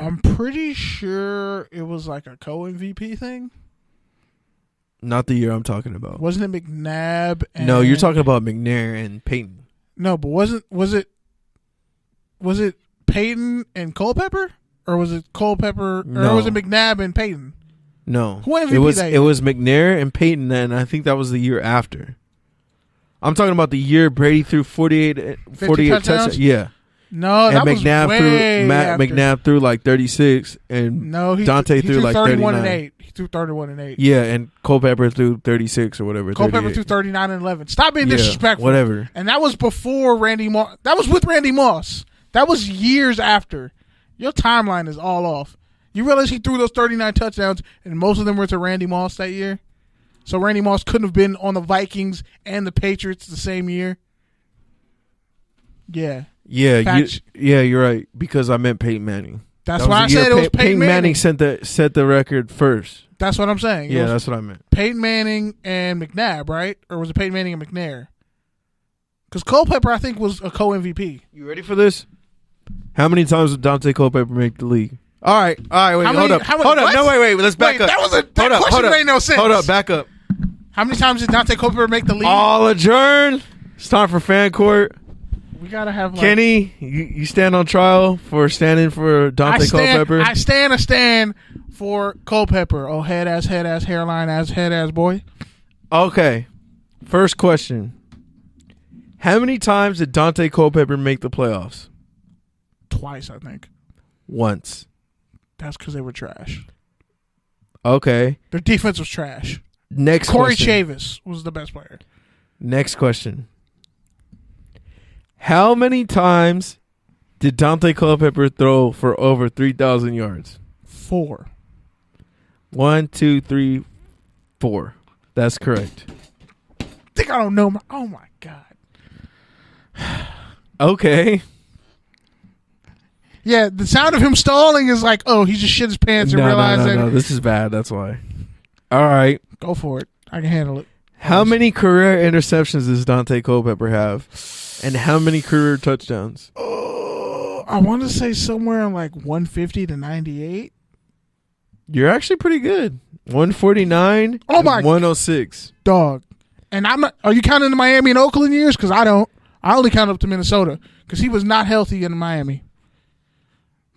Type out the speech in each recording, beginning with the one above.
I'm pretty sure it was like a co-MVP thing. Not the year I'm talking about. Wasn't it McNabb? No, you're talking about McNair and Peyton. No, but was it Peyton and Culpepper? Or was it Culpepper? No. Or was it McNabb and Peyton? No. Who won MVP that year? It was McNair and Peyton, and I think that was the year after. I'm talking about the year Brady threw 48 touchdowns. Yeah. No, that was way after. McNabb threw like 36, and Daunte threw like 31 39. and 8. He threw 31 and 8. Yeah, and Culpepper threw 36 or whatever. Culpepper threw 39 and 11. Stop being disrespectful. Whatever. And that was before Randy Moss. That was with Randy Moss. That was years after. Your timeline is all off. You realize he threw those 39 touchdowns, and most of them were to Randy Moss that year? So Randy Moss couldn't have been on the Vikings and the Patriots the same year? Yeah. Yeah, you're right, because I meant Peyton Manning. That's why I said it was Peyton Manning. Set the record first. That's what I'm saying. Yeah, that's what I meant. Peyton Manning and McNabb, right? Or was it Peyton Manning and McNair? Because Culpepper, I think, was a co-MVP. You ready for this? How many times did Daunte Culpepper make the league? All right, wait, hold up. No, wait, let's back up. That question made no sense. Hold up, back up. How many times did Daunte Culpepper make the league? All adjourned. It's time for fan court. We gotta have Kenny. You stand on trial for standing for Daunte Culpepper. I stand for Culpepper. Oh, head ass, hairline ass, head ass boy. Okay, first question. How many times did Daunte Culpepper make the playoffs? Twice, I think. Once. That's because they were trash. Okay. Their defense was trash. Next Corey question. Chavis was the best player. Next question. How many times did Daunte Culpepper throw for over 3,000 yards? 4. 1, 2, 3, 4. That's correct. I think I don't know. Oh, my God. Okay. Yeah, the sound of him stalling is like, oh, he just shit his pants and realized that. No, this is bad. That's why. All right. Go for it. I can handle it. How many career interceptions does Daunte Culpepper have? And how many career touchdowns? I want to say somewhere in like 150 to 98. You're actually pretty good. 149. Oh my! 106. Dog. And I'm not. Are you counting the Miami and Oakland years? Because I don't. I only count up to Minnesota because he was not healthy in Miami.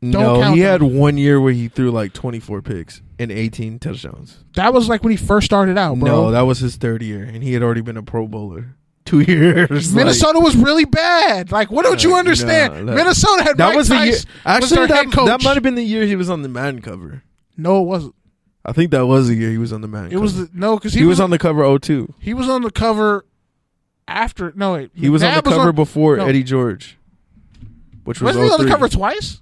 He had 1 year where he threw like 24 picks and 18 touchdowns. That was like when he first started out, bro. No, that was his third year, and he had already been a Pro Bowler. 2 years. Minnesota was really bad. Like, what don't you understand? Minnesota had that was the year. Actually, that might have been the year he was on the Madden cover. No, it wasn't. I think that was the year he was on the Madden cover. Because he was on the cover 02. He was on the cover after. No, wait. He was on the cover before Eddie George, which was Wasn't he on the cover twice?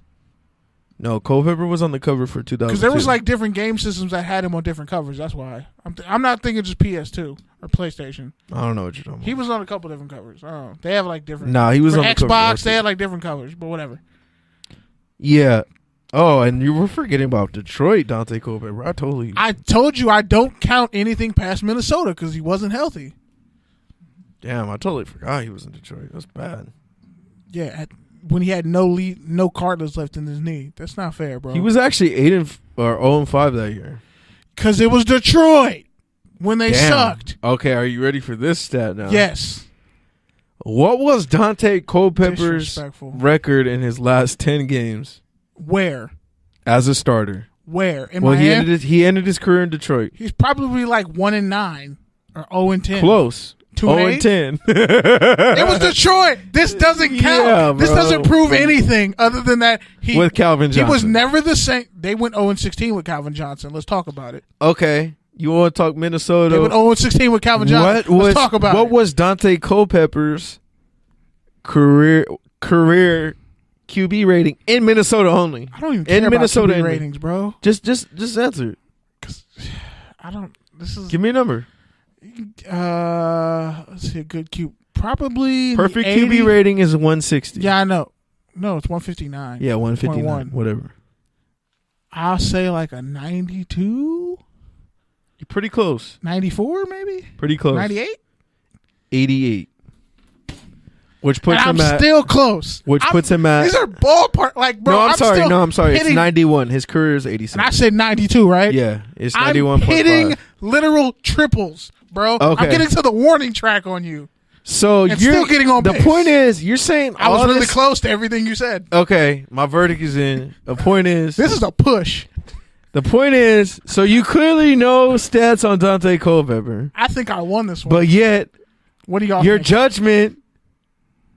No, Culpepper was on the cover for 2002. Because there was like different game systems that had him on different covers. That's why. I'm not thinking just PS2 or PlayStation. I don't know what you're talking about. He was on a couple different covers. Oh, they have like different. Nah, he was on the Xbox. cover. They had like different covers, but whatever. Yeah. Oh, and you were forgetting about Detroit, Daunte Culpepper. I told you I don't count anything past Minnesota because he wasn't healthy. Damn, I totally forgot he was in Detroit. That's bad. Yeah, when he had no cartilage left in his knee. That's not fair, bro. He was actually 0-5 that year. Because it was Detroit when they sucked. Okay, are you ready for this stat now? Yes. What was Daunte Culpepper's record in his last 10 games? Where? As a starter. Where? In Miami? He ended his career in Detroit. He's probably like 1-9 or 0-10. Close. 2-10. It was Detroit. This doesn't count. Yeah, this doesn't prove anything other than that with Calvin Johnson. He was never the same. They went 0-16 with Calvin Johnson. Let's talk about it. Okay. You want to talk Minnesota? They went 0-16 with Calvin Johnson. Let's talk about it. What was Daunte Culpepper's career QB rating in Minnesota only? I don't even care about QB ratings, bro. Just answer. I don't. Give me a number. Let's see, a good QB. Probably perfect QB rating is 160. Yeah, I know. No, it's 159. Yeah, 159. Whatever. I'll say like a 92. You're pretty close. 94, maybe. Pretty close. 98. 88. Which puts and him I'm at still close. puts him at. These are ballpark. Like, bro, I'm sorry. still I'm sorry. hitting, It's 91. His career is 87. and I said 92, right? Yeah, it's 91. I'm hitting literal triples, bro. Okay. I'm getting to the warning track on you. So and you're still getting on the base. point is, you're saying I was all really this, close to everything you said. Okay, my verdict is in. The point is, This is a push. the point is, so you clearly know stats on Daunte Culpepper, I think I won this one. but yet What do y'all your think? judgment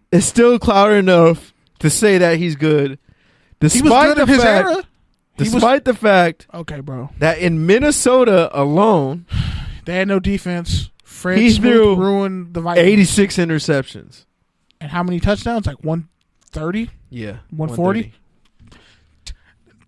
is still cloud enough to say that he's good, He was good in his era. Despite the fact Okay, bro. that in Minnesota alone, They had no defense. Fred He Smoot threw ruined the Vikings. 86 interceptions. And how many touchdowns? Like 130? Yeah, 140?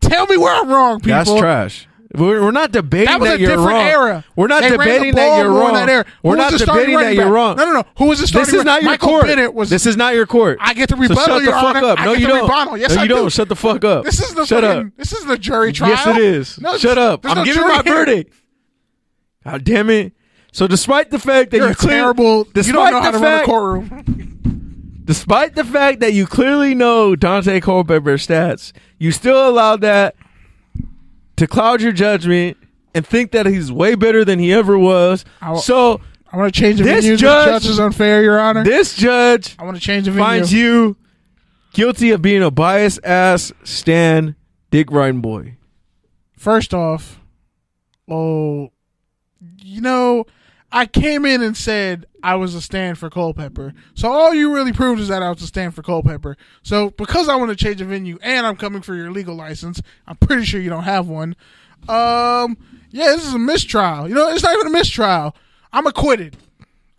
Tell me where I'm wrong, people. That's trash. We're not debating That was a you're different wrong. era. We're not They ran the debating ball that you're more in wrong. that era. Who We're was not the starting debating that running you're back? wrong. No. Who was the starting This is not your Michael court. Bennett was. This is not your court. I get to So rebuttal, shut the Your fuck Honor. up. I No, get you to don't. rebuttal. Yes, No, I you do. don't. Shut the fuck up. This is the Shut fucking, up. This isn't a jury trial. Yes, it is. No, Shut up. there's I'm no giving jury my here. verdict. God damn it. So despite the fact that You're you terrible. You don't know how to run a courtroom. Despite the fact that you clearly know Daunte Culpepper's stats, you still allowed that to cloud your judgment and think that he's way better than he ever was. I want to change the this venue. judge, This judge is unfair, Your Honor. This judge I want to change the venue. finds you guilty of being a biased ass Stan Dick Ryan boy. First off, I came in and said I was a stand for Culpepper. So all you really proved is that I was a stand for Culpepper. So because I want to change the venue and I'm coming for your legal license, I'm pretty sure you don't have one. This is a mistrial. It's not even a mistrial. I'm acquitted.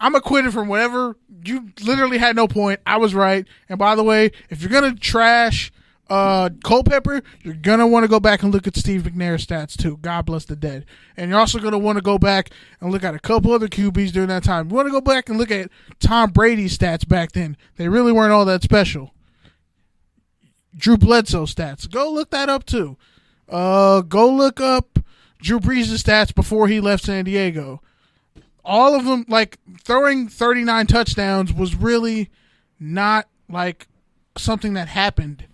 I'm acquitted from whatever. You literally had no point. I was right. And by the way, if you're going to trash Culpepper, you're going to want to go back and look at Steve McNair's stats too. God bless the dead. And you're also going to want to go back and look at a couple other QBs during that time. You want to go back and look at Tom Brady's stats back then. They really weren't all that special. Drew Bledsoe's stats. Go look that up too. Go look up Drew Brees' stats before he left San Diego. All of them, like throwing 39 touchdowns was really not like something that happened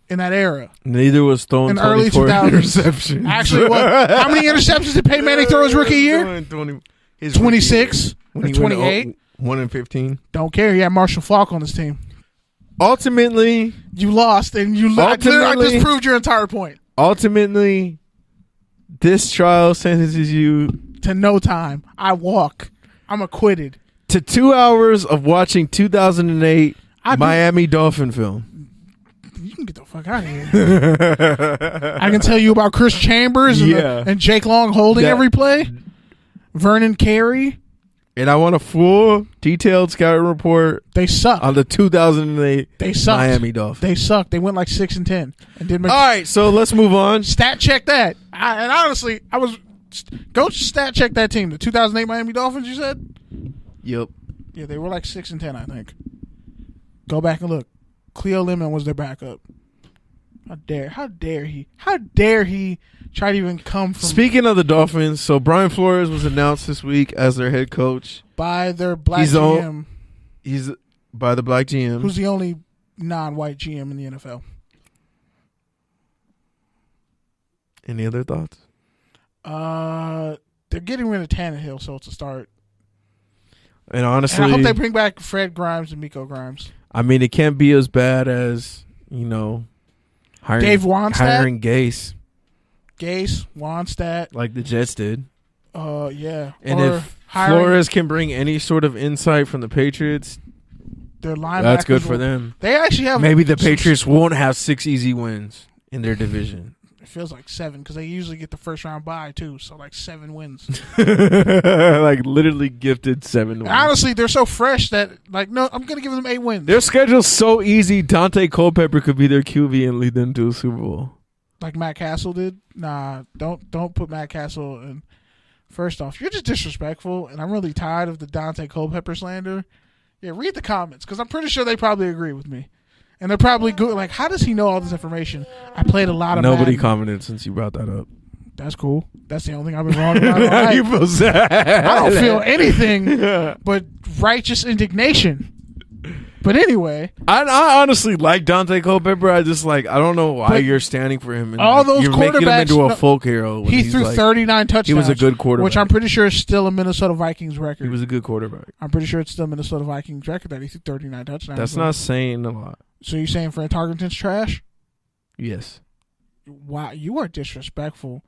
in that era. Neither was throwing in the early 2000s. interceptions. Actually, what? How many interceptions did Peyton Manning throw his rookie year? 26 or 28? 1 in 15. Don't care. He had Marshall Faulk on his team. Ultimately, you lost, and I just proved your entire point. Ultimately, this trial sentences you to no time. I walk. I'm acquitted. To 2 hours of watching 2008 Miami Dolphin film. You can get the fuck out of here. I can tell you about Chris Chambers and Jake Long holding every play. Vernon Carey. And I want a full, detailed scouting report. They suck on the 2008 Miami Dolphins. They suck. They went like 6-10 and didn't make. All right, so let's move on. Stat check that. And honestly, go stat check that team. The 2008 Miami Dolphins. You said. Yep. Yeah, they were like 6-10, I think. Go back and look. Cleo Lemon was their backup. How dare he try to even come from... Speaking of the Dolphins, so Brian Flores was announced this week as their head coach. By their black GM. He's by the black GM. Who's the only non-white GM in the NFL. Any other thoughts? They're getting rid of Tannehill, so it's a start. And honestly... And I hope they bring back Fred Grimes and Miko Grimes. I mean, it can't be as bad as, Dave Wannstedt? hiring Gase. Gase, Wannstedt. Like the Jets did. Yeah. And if Flores can bring any sort of insight from the Patriots, their linebackers, that's good for them. They actually have... Maybe the Patriots won't have 6 easy wins in their division. It feels like 7 because they usually get the first round bye too, so like 7 wins. Like literally gifted 7 wins. Honestly, they're so fresh that no, I'm gonna give them 8 wins. Their schedule's so easy. Daunte Culpepper could be their QB and lead them to a Super Bowl, like Matt Castle did. Nah, don't put Matt Castle in. First off, you're just disrespectful, and I'm really tired of the Daunte Culpepper slander. Yeah, read the comments because I'm pretty sure they probably agree with me. And they're probably good. Like, how does he know all this information? I played a lot of Nobody Madden. Commented since you brought that up. That's cool. That's the only thing I've been wrong about. You feel sad. I don't feel anything but righteous indignation. But anyway, I honestly like Daunte Culpepper. I don't know why you're standing for him. And all those you're quarterbacks, making him into a folk hero. He threw 39 touchdowns. He was a good quarterback, which I'm pretty sure is still a Minnesota Vikings record. He was a good quarterback. I'm pretty sure it's still a Minnesota Vikings record that he threw 39 touchdowns. That's not saying a lot. So you're saying Fran Tarkenton's trash? Yes. Wow, you are disrespectful.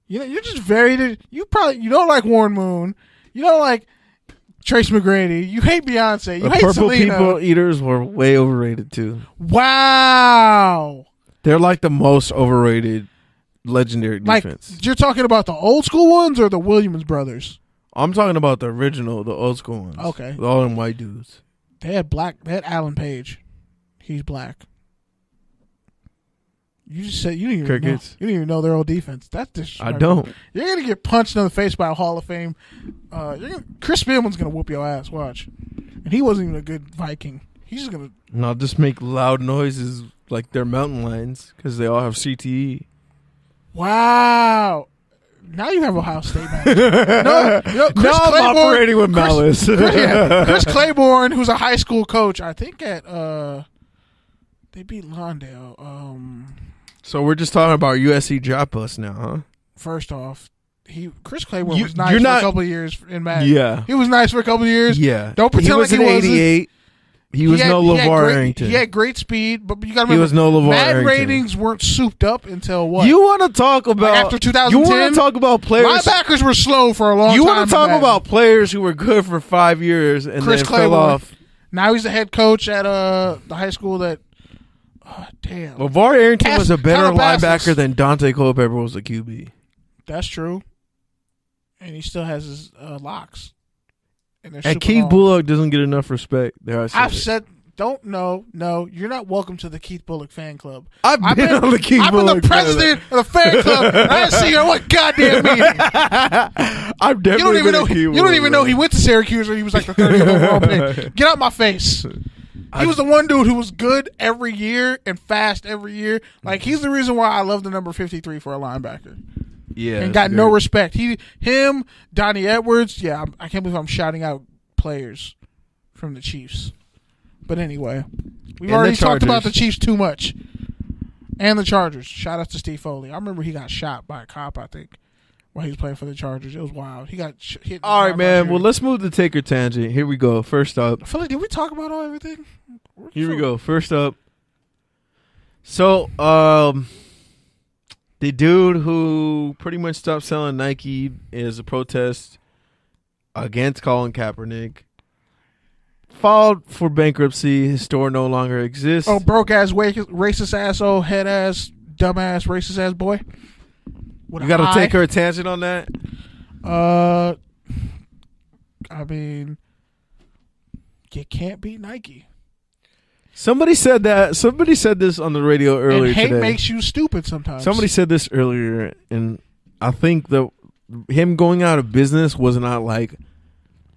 You know, you're just very. You don't like Warren Moon. You don't like Trace McGrady. You hate Beyonce. You hate Purple Selena. People Eaters were way overrated too. Wow. They're like the most overrated legendary defense. Like, you're talking about the old school ones or the Williams brothers? I'm talking about the original, the old school ones. Okay. All them white dudes. They had Alan Page. He's black. You just said you didn't even know. You didn't even know their old defense. That's disrespectful. I don't. You're gonna get punched in the face by a Hall of Fame. Chris Spillman's gonna whoop your ass. Watch. And he wasn't even a good Viking. He's just gonna. And I'll just make loud noises like they're mountain lions because they all have CTE. Wow. Now you have Ohio State manager. No, Chris I'm operating with malice. Chris Claiborne, who's a high school coach, I think at they beat Lawndale. So we're just talking about USC drop bus now, huh? First off, Chris Claiborne was nice for a couple of years in Madden. Yeah, he was nice for a couple of years. Yeah, don't pretend like he was 88. He was no LeVar Arrington. He had great speed, but you got to remember, he was no LeVar Madden Arrington. ratings weren't souped up until what? You want to talk about after 2010? You want to talk about players? Linebackers were slow for a long time. You want to talk about players who were good for 5 years and Chris then Claiborne fell off? Now he's the head coach at the high school that. Oh, damn. LeVar Arrington was a better linebacker than Daunte Culpepper was a QB. That's true. And he still has his locks. And Keith Bullock doesn't get enough respect. I've said, no, you're not welcome to the Keith Bullock fan club. I've been on the Keith Bullock. I've been the president of the fan club. And I didn't see you at what goddamn meeting. I've definitely been You don't even know he went to Syracuse when he was like the 30th overall pick. Get out my face. He was the one dude who was good every year and fast every year. Like, he's the reason why I love the number 53 for a linebacker. Yeah, and got no respect. Him, Donnie Edwards. Yeah, I can't believe I'm shouting out players from the Chiefs. But anyway, we've already talked about the Chiefs too much. And the Chargers. Shout out to Steve Foley. I remember he got shot by a cop, I think, while he was playing for the Chargers. It was wild. He got hit. All right, man. Well, let's move to Taker Tangent. Here we go. First up. Foley, did we talk about everything? Here we go. First up. So, the dude who pretty much stopped selling Nike is a protest against Colin Kaepernick. Filed for bankruptcy. His store no longer exists. Oh, broke ass, racist asshole, head ass, dumbass, racist ass boy. You got to take her a tangent on that? I mean, you can't beat Nike. Somebody said that. Somebody said this on the radio earlier and hate today. Makes you stupid sometimes. Somebody said this earlier, and I think that him going out of business was not like,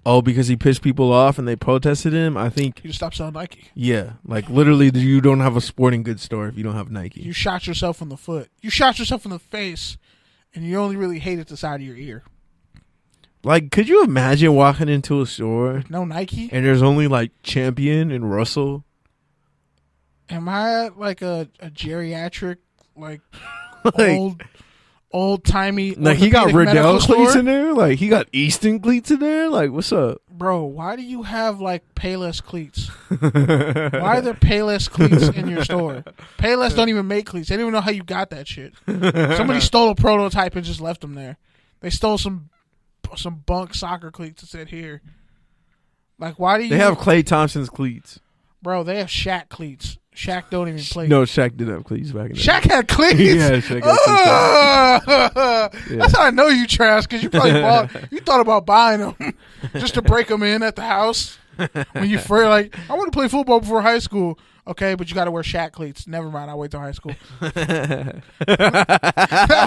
oh, because he pissed people off and they protested him. I think he just stopped selling Nike. Yeah, like literally, you don't have a sporting goods store if you don't have Nike. You shot yourself in the foot. You shot yourself in the face, and you only really hated the side of your ear. Like, could you imagine walking into a store, no Nike, and there's only like Champion and Russell? Am I like a geriatric, like old timey? Like, he got Riddell cleats in there. Like, he got Easton cleats in there. Like, what's up, bro? Why do you have like Payless cleats? Why are there Payless cleats in your store? Payless don't even make cleats. They don't even know how you got that shit. Somebody stole a prototype and just left them there. They stole some bunk soccer cleats that said here. Like, why do you? They have Klay Thompson's cleats, bro. They have Shaq cleats. Shaq don't even play. No, Shaq did have cleats back in the day. Shaq had cleats? Yeah, Shaq had cleats. Yeah. That's how I know you trash, because you probably you thought about buying them just to break them in at the house. When you first, like, I want to play football before high school. Okay, but you got to wear Shaq cleats. Never mind, I'll wait till high school. That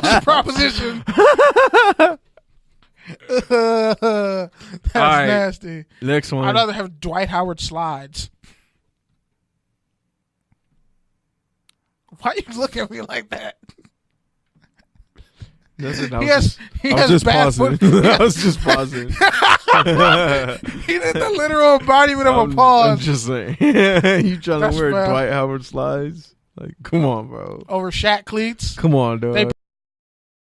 was a proposition. That's nasty. Next one. I'd rather have Dwight Howard slides. Why you look at me like that? I was just pausing. He did the literal embodiment of a I'm pause just saying. You trying That's to wear fair. Dwight Howard slides? Like, come on, bro. over Shaq cleats. Come on, dog. They